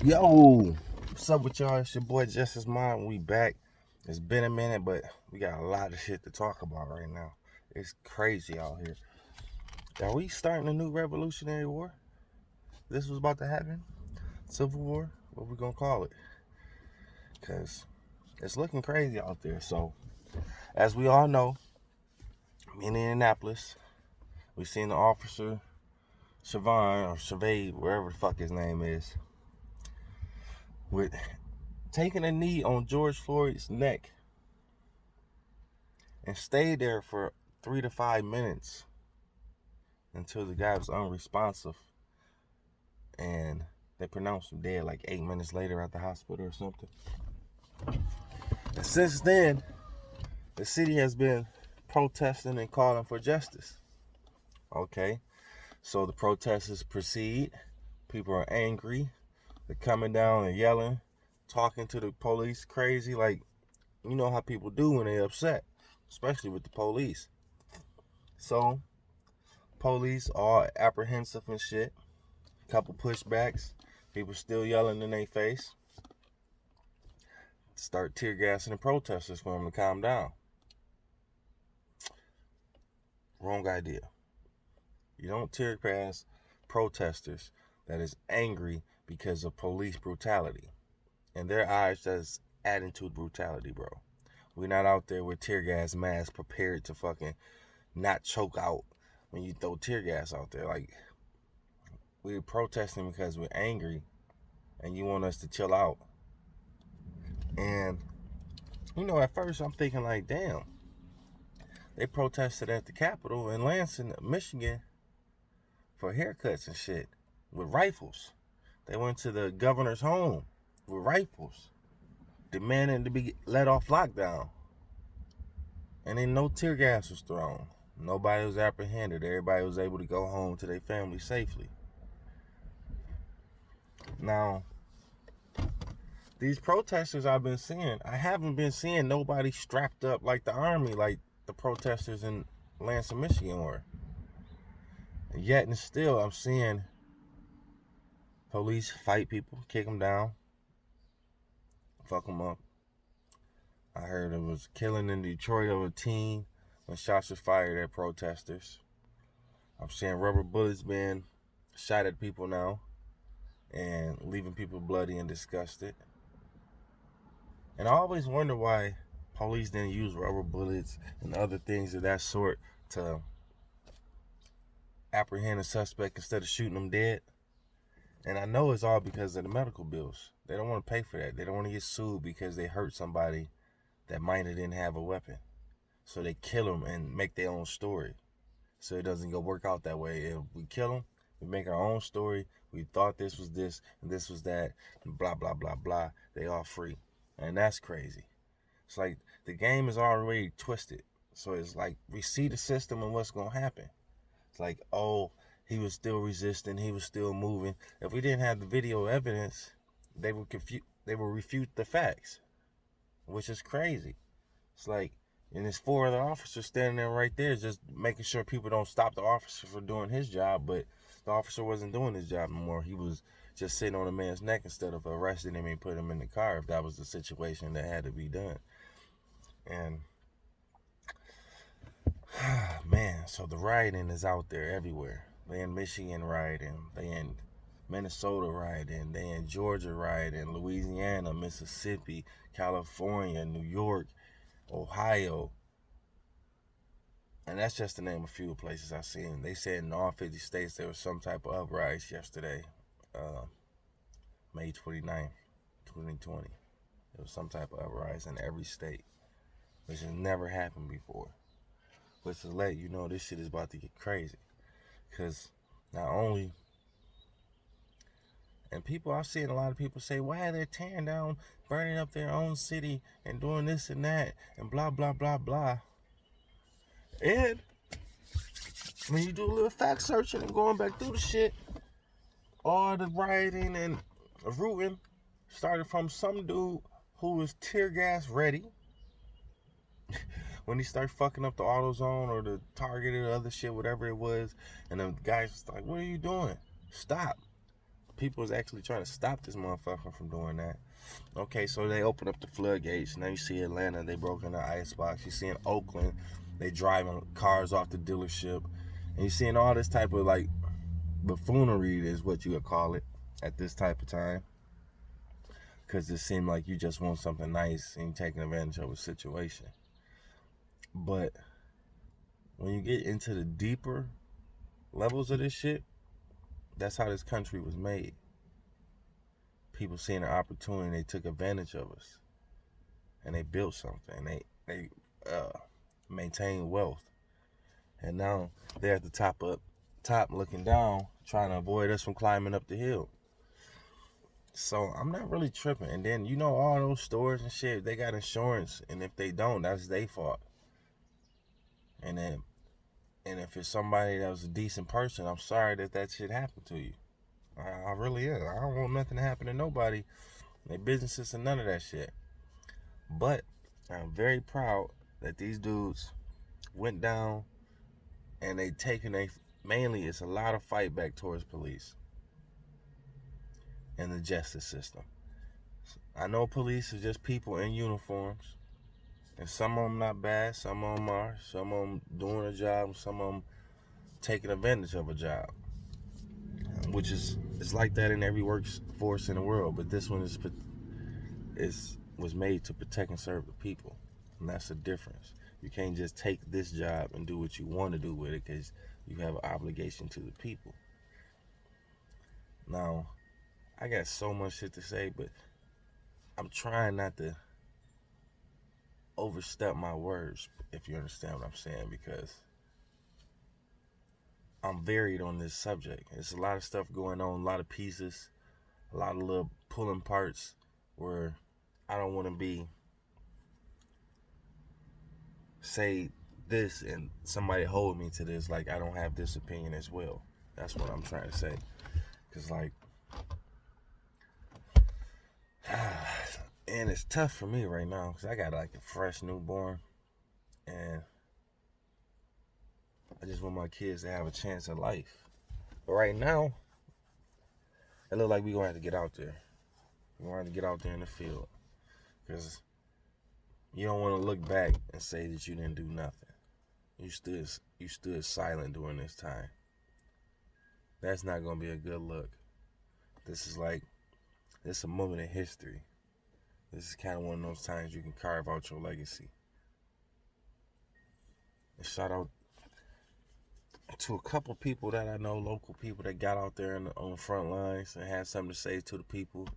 Yo, what's up with y'all? It's your boy Justice Mind. We back. It's been a minute, but we got a lot of shit to talk about right now. It's crazy out here. Are we starting a new revolutionary war? This was about to happen? Civil war? What we gonna call it? Because it's looking crazy out there. So, as we all know, in Indianapolis, we seen the officer, Siobhan, or Chavade, wherever the fuck his name is, with taking a knee on George Floyd's neck and stayed there for 3 to 5 minutes until the guy was unresponsive, and they pronounced him dead like 8 minutes later at the hospital or something. And since then, the city has been protesting and calling for justice. Okay, so the protests proceed. People are angry. They're coming down and yelling, talking to the police crazy, like you know how people do when they're upset, especially with the police. So police all apprehensive and shit. Couple pushbacks. People still yelling in their face. Start tear gassing the protesters for them to calm down. Wrong idea. You don't tear gas protesters that is angry because of police brutality. In their eyes, that's adding to brutality, bro. We're not out there with tear gas masks prepared to fucking not choke out when you throw tear gas out there. Like, we're protesting because we're angry and you want us to chill out. And, you know, at first I'm thinking like, damn, they protested at the Capitol in Lansing, Michigan for haircuts and shit with rifles. They went to the governor's home with rifles, demanding to be let off lockdown. And then no tear gas was thrown. Nobody was apprehended. Everybody was able to go home to their family safely. Now, these protesters I've been seeing, I haven't been seeing nobody strapped up like the army, like the protesters in Lansing, Michigan were. And yet and still, I'm seeing police fight people, kick them down, fuck them up. I heard it was killing in Detroit of a teen when shots were fired at protesters. I'm seeing rubber bullets being shot at people now and leaving people bloody and disgusted. And I always wonder why police didn't use rubber bullets and other things of that sort to apprehend a suspect instead of shooting them dead. And I know it's all because of the medical bills. They don't want to pay for that. They don't want to get sued because they hurt somebody that might have didn't have a weapon. So they kill them and make their own story. So it doesn't go work out that way. If we kill them, we make our own story. We thought this was this and this was that and blah, blah, blah, blah. They all free. And that's crazy. It's like the game is already twisted. So it's like we see the system and what's going to happen. It's like, oh, he was still resisting. He was still moving. If we didn't have the video evidence, they would refute the facts, which is crazy. It's like, and there's 4 other officers standing there right there just making sure people don't stop the officer from doing his job, but the officer wasn't doing his job anymore. He was just sitting on a man's neck instead of arresting him and putting him in the car if that was the situation that had to be done. And man, so the rioting is out there everywhere. They in Michigan rioting, they in Minnesota rioting, they in Georgia rioting, Louisiana, Mississippi, California, New York, Ohio. And that's just to name a few places I've seen. They said in all 50 states there was some type of uprising yesterday, May 29th, 2020. There was some type of uprising in every state, which has never happened before. Which is let you know this shit is about to get crazy. Because not only, and people, I've seen a lot of people say, why they're tearing down, burning up their own city and doing this and that and blah, blah, blah, blah. And when you do a little fact searching and going back through the shit, all the rioting and rooting started from some dude who was tear gas ready. When he started fucking up the AutoZone or the Target or other shit, whatever it was, and the guys was like, what are you doing? Stop. people is actually trying to stop this motherfucker from doing that. Okay, so they open up the floodgates. Now you see Atlanta, they broke in the icebox. You see in Oakland, they driving cars off the dealership. And you seeing all this type of like buffoonery is what you would call it at this type of time. Because it seemed like you just want something nice and you're taking advantage of a situation. But when you get into the deeper levels of this shit, that's how this country was made. People seeing an opportunity, they took advantage of us. And they built something. They maintained wealth. And now they're at the top looking down, trying to avoid us from climbing up the hill. So I'm not really tripping. And then you know all those stores and shit, they got insurance, and if they don't, that's their fault. And if it's somebody that was a decent person, I'm sorry that shit happened to you. I really am. I don't want nothing to happen to nobody, their businesses, and none of that shit. But I'm very proud that these dudes went down and they taken mainly it's a lot of fight back towards police and the justice system. I know police are just people in uniforms, and some of them not bad, some of them are, some of them doing a job, some of them taking advantage of a job, which is it's like that in every workforce in the world. But this one was made to protect and serve the people, and that's the difference. You can't just take this job and do what you want to do with it because you have an obligation to the people. Now, I got so much shit to say, but I'm trying not to overstep my words, if you understand what I'm saying, because I'm varied on this subject. There's a lot of stuff going on, a lot of pieces, a lot of little pulling parts where I don't want to say this and somebody hold me to this like I don't have this opinion as well. That's what I'm trying to say. Because like, and it's tough for me right now because I got like a fresh newborn, and I just want my kids to have a chance at life. But right now, it look like we're going to have to get out there. We're going to have to get out there in the field. Because you don't want to look back and say that you didn't do nothing. You stood silent during this time. That's not going to be a good look. This is a moment in history. This is kind of one of those times you can carve out your legacy. And shout out to a couple people that I know, local people that got out there on the front lines and had something to say to the people.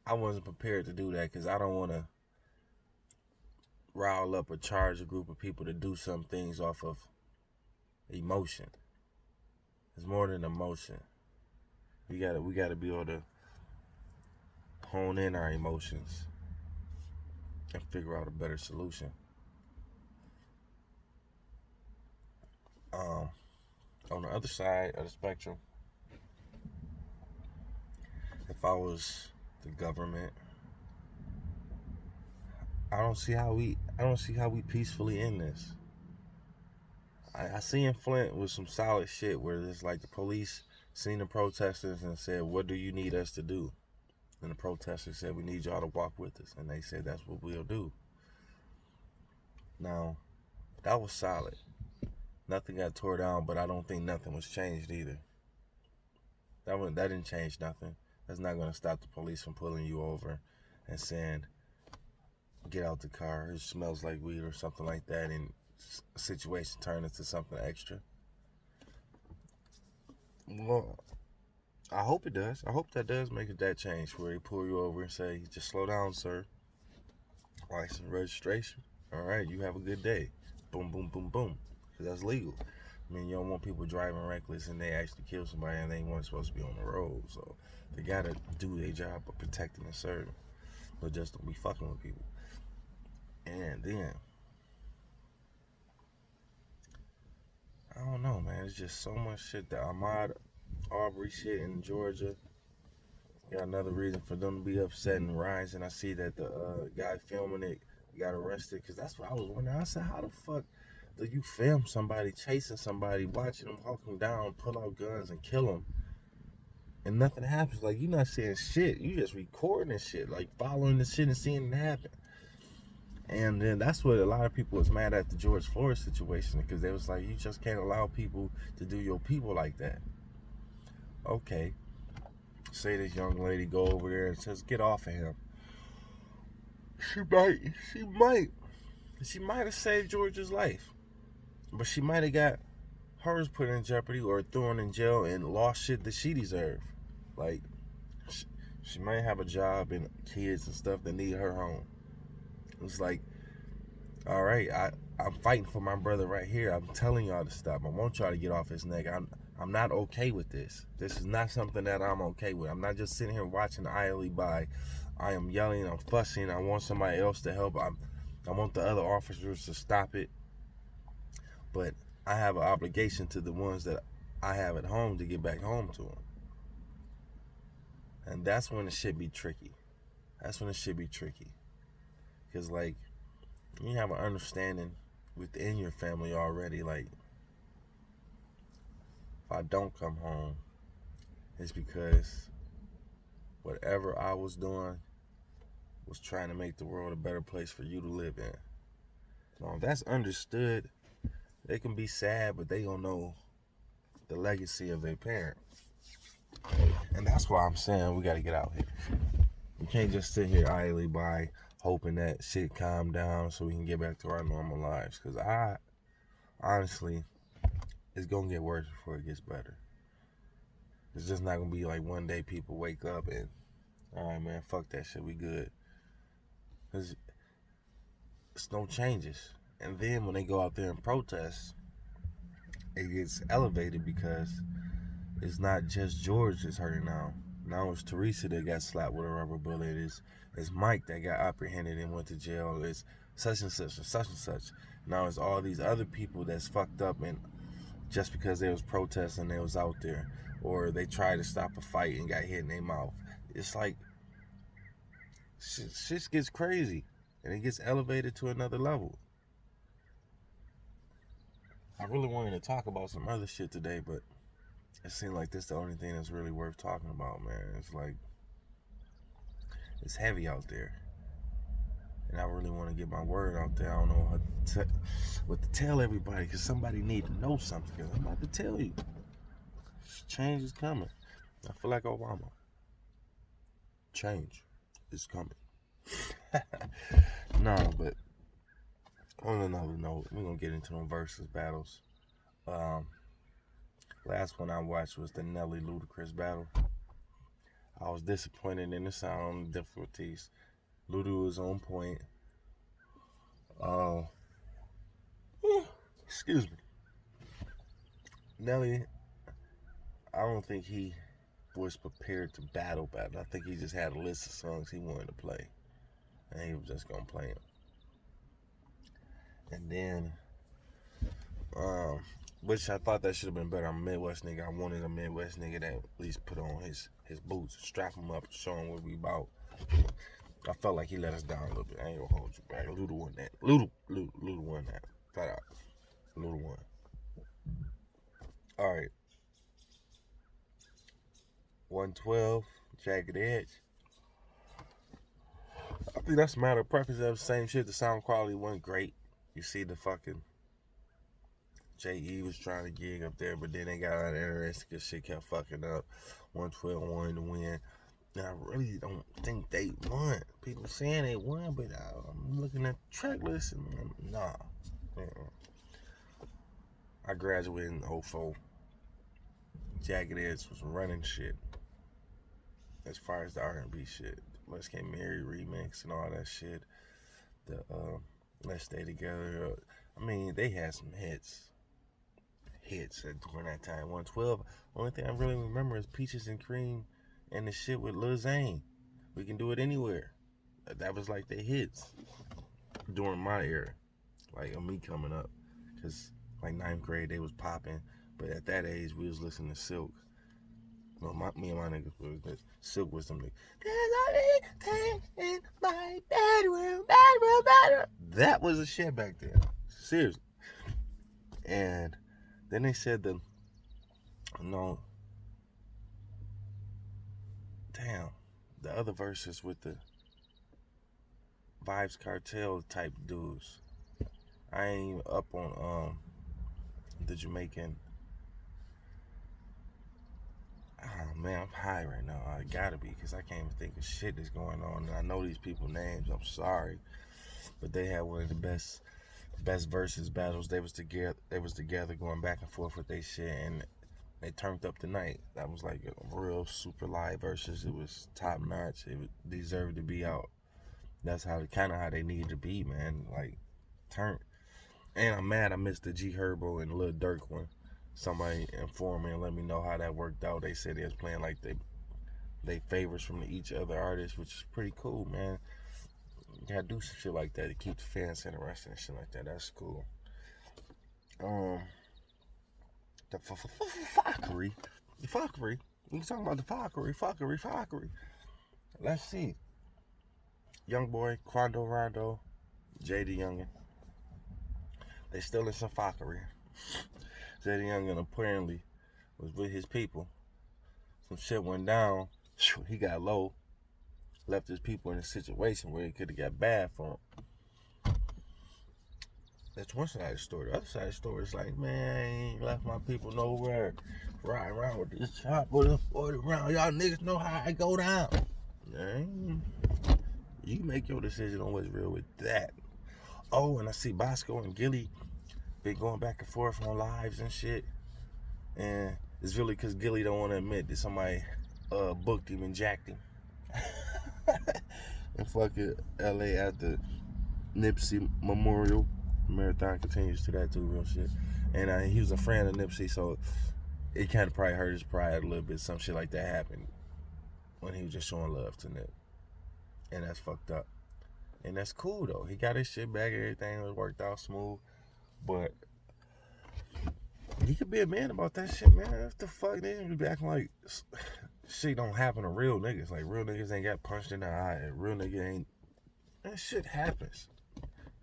I wasn't prepared to do that because I don't want to rile up or charge a group of people to do some things off of emotion. It's more than emotion. We gotta be able to hone in our emotions and figure out a better solution. On the other side of the spectrum, if I was the government, I don't see how we peacefully end this. I see in Flint with some solid shit where it's like the police seen the protesters and said, "What do you need us to do?" And the protesters said, "We need y'all to walk with us." And they said, "That's what we'll do." Now, that was solid. Nothing got tore down, but I don't think nothing was changed either. That didn't change nothing. That's not going to stop the police from pulling you over and saying, "Get out the car, it smells like weed," or something like that, and a situation turn into something extra. Well, I hope it does. I hope that does make that change where they pull you over and say, "Just slow down, sir. License registration. All right, you have a good day." Boom, boom, boom, boom. Because that's legal. I mean, you don't want people driving reckless and they actually kill somebody and they weren't supposed to be on the road. So they got to do their job of protecting and serving. But just don't be fucking with people. And then, I don't know, man. It's just so much shit. The Ahmaud Arbery shit in Georgia. Got another reason for them to be upset and rising. I see that the guy filming it got arrested. Because that's what I was wondering. I said, how the fuck do you film somebody chasing somebody, watching them, hawk them down, pull out guns and kill them? and nothing happens. Like, you're not saying shit. You just recording and shit, like following the shit and seeing it happen. And then that's what a lot of people was mad at the George Floyd situation, because they was like, you just can't allow people to do your people like that. Okay, say this young lady go over there and says, get off of him. She might have saved George's life, but she might have got hers put in jeopardy or thrown in jail and lost shit that she deserved. Like, she might have a job and kids and stuff that need her home. It's like, all right, I'm fighting for my brother right here. I'm telling y'all to stop. I want y'all to get off his neck. I'm not okay with this. This is not something that I'm okay with. I'm not just sitting here watching idly by. I am yelling, I'm fussing. I want somebody else to help. I want the other officers to stop it. But I have an obligation to the ones that I have at home to get back home to them. And that's when it should be tricky. Because, like, you have an understanding within your family already. Like, if I don't come home, it's because whatever I was doing was trying to make the world a better place for you to live in. Now, if that's understood, they can be sad, but they don't know the legacy of their parent. And that's why I'm saying we got to get out here. We can't just sit here idly by hoping that shit calm down so we can get back to our normal lives. Because honestly, it's going to get worse before it gets better. It's just not going to be like one day people wake up and, all right, man, fuck that shit, we good. Because it's no changes. And then when they go out there and protest, it gets elevated because it's not just George that's hurting now. Now it's Teresa that got slapped with a rubber bullet. It's Mike that got apprehended and went to jail. It's such and such and such and such. Now it's all these other people that's fucked up, and just because they was protesting, they was out there, or they tried to stop a fight and got hit in their mouth. It's like shit gets crazy, and it gets elevated to another level. I really wanted to talk about some other shit today, but it seemed like this is the only thing that's really worth talking about, man. It's like, it's heavy out there. And I really want to get my word out there. I don't know what to tell everybody, because somebody need to know something. Because I'm about to tell you, change is coming. I feel like Obama. Change is coming. No, but on another note, we're going to get into them Versuz battles. Last one I watched was the Nelly Ludacris battle. I was disappointed in the sound difficulties. Luda was on point. Excuse me. Nelly, I don't think he was prepared to battle. I think he just had a list of songs he wanted to play, and he was just gonna play them. And then, which I thought that should have been better. I'm a Midwest nigga. I wanted a Midwest nigga that at least put on his boots, strap him up, show him what we about. I felt like he let us down a little bit. I ain't gonna hold you back. Luda won that. Luda won that. Flat out. Luda won. All right. 112, Jagged Edge. I think that's a matter of preference. Of the same shit. The sound quality wasn't great. You see the fucking J.E. was trying to gig up there, but then they got out of interesting because shit kept fucking up. 112 wanted to win. And I really don't think they won. People saying they won, but I'm looking at the track list and nah. I graduated in 04. Jagged Edge was running shit as far as the R&B shit. Let's Get Married remix and all that shit. The Let's Stay Together. I mean, they had some hits during that time. 112. Only thing I really remember is Peaches and Cream and the shit with Lil Zane. We Can Do It Anywhere. That was like the hits during my era, like of me coming up. Cause like 9th grade they was popping, but at that age we was listening to Silk. Well, me and my niggas was Silk was some niggas. There's only thing in my bedroom. That was the shit back then. Seriously. And then they said damn, the other verses with the Vibes Cartel type dudes. I ain't even up on the Jamaican. Oh man, I'm high right now. I gotta be, because I can't even think of shit that's going on. And I know these people names. I'm sorry, but they had one of the best versus battles. They was together going back and forth with their shit, and they turned up the night. That was like a real super live versus. It was top notch. It deserved to be out. That's how they needed to be, man. Like turn. And I'm mad I missed the G Herbo and Lil Durk one. Somebody informed me and let me know how that worked out. They said they was playing like they favors from each other artist, which is pretty cool, man. You gotta do some shit like that to keep the fans interested and shit like that. That's cool. The fuckery. We can talk about the fuckery. Let's see. Young Boy, Quando Rondo, JD Youngin. They still in some fuckery. JD Youngin apparently was with his people. Some shit went down. He got low. Left his people in a situation where it could have got bad for him. That's one side of the story. The other side of the story is like, man, I ain't left my people nowhere. Riding around with this chop with a 40 round. Y'all niggas know how I go down. Man, you make your decision on what's real with that. Oh, and I see Bosco and Gillie been going back and forth on lives and shit. And it's really because Gillie don't want to admit that somebody booked him and jacked him. And fucking LA at the Nipsey Memorial Marathon continues to that too, real shit. And he was a friend of Nipsey, so it kind of probably hurt his pride a little bit. Some shit like that happened when he was just showing love to Nip. And that's fucked up. And that's cool though. He got his shit back, everything was worked out smooth. But he could be a man about that shit, man. What the fuck? They ain't be acting like shit don't happen to real niggas. Like real niggas ain't got punched in the eye. Real nigga ain't. That shit happens.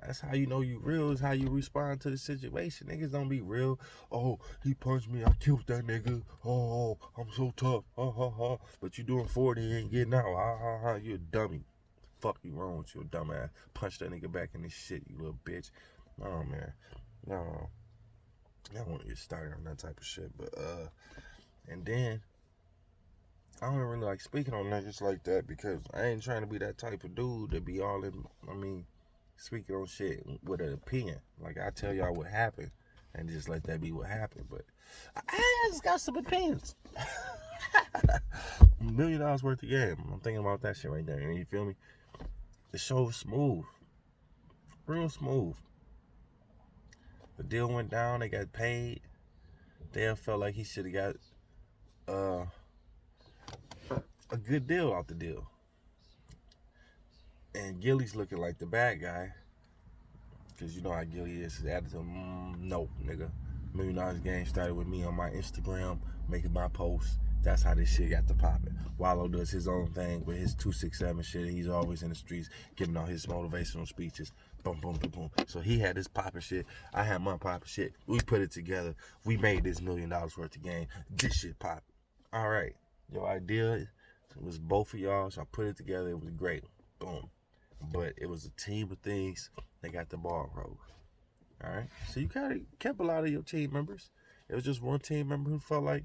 That's how you know you real, is how you respond to the situation. Niggas don't be real. Oh, he punched me, I killed that nigga. Oh, I'm so tough. Ha ha ha. But you doing 40, you ain't getting out. Ha ha ha. You a dummy. Fuck you wrong with you, dumbass. Punch that nigga back in his shit, you little bitch. No, man. No. I don't want to get started on that type of shit. But, and then, I don't really like speaking on niggas like that because I ain't trying to be that type of dude that be all in, speaking on shit with an opinion. Like, I tell y'all what happened and just let that be what happened. But I just got some opinions. $1 million worth of game. I'm thinking about that shit right there. You feel me? The show was smooth. Real smooth. The deal went down. They got paid. Dale felt like he should have got a good deal out the deal. And Gillie's looking like the bad guy. Because you know how Gillie is. His attitude, no, nigga. $1 Million game started with me on my Instagram, making my posts. That's how this shit got to popping. Wallow does his own thing with his 267 shit. He's always in the streets giving all his motivational speeches. Boom, boom, boom, boom. So he had his popping shit. I had my popping shit. We put it together. We made this $1 million worth of game. This shit popping. All right. Your idea was both of y'all, so I put it together. It was great. Boom. But it was a team of things that got the ball rolling. All right? So you kind of kept a lot of your team members. It was just one team member who felt like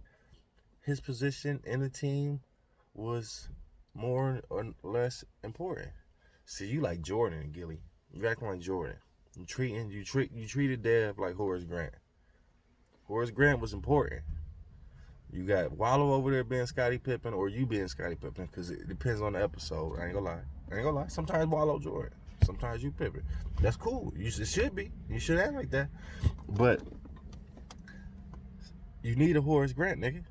his position in the team was more or less important. See, you like Jordan and Gillie. You acting like Jordan. You treated Dev like Horace Grant. Horace Grant was important. You got Wallow over there being Scottie Pippen, or you being Scottie Pippen, because it depends on the episode. I ain't gonna lie. Sometimes Wallow Jordan. Sometimes you Pippen. That's cool. It should be. You should act like that. But you need a Horace Grant, nigga.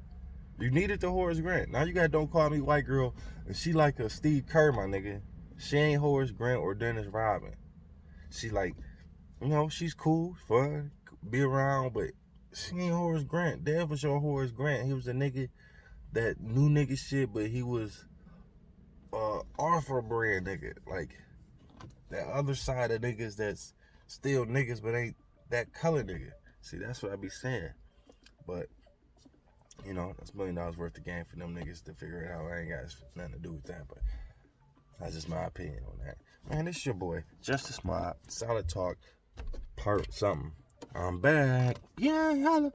You needed the Horace Grant. Now you got Don't Call Me White Girl, and she like a Steve Kerr, my nigga. She ain't Horace Grant or Dennis Rodman. She like, she's cool, fun, be around, but she ain't Horace Grant. Dev was your Horace Grant. He was a nigga that knew nigga shit, but he was Arthur brand nigga. Like, that other side of niggas that's still niggas, but ain't that color nigga. See, that's what I be saying. But You know, that's $1 million worth of game for them niggas to figure it out. I ain't got nothing to do with that, but that's just my opinion on that. Man, this your boy, Justice Mob, Solid Talk, part something. I'm back. Yeah, holla.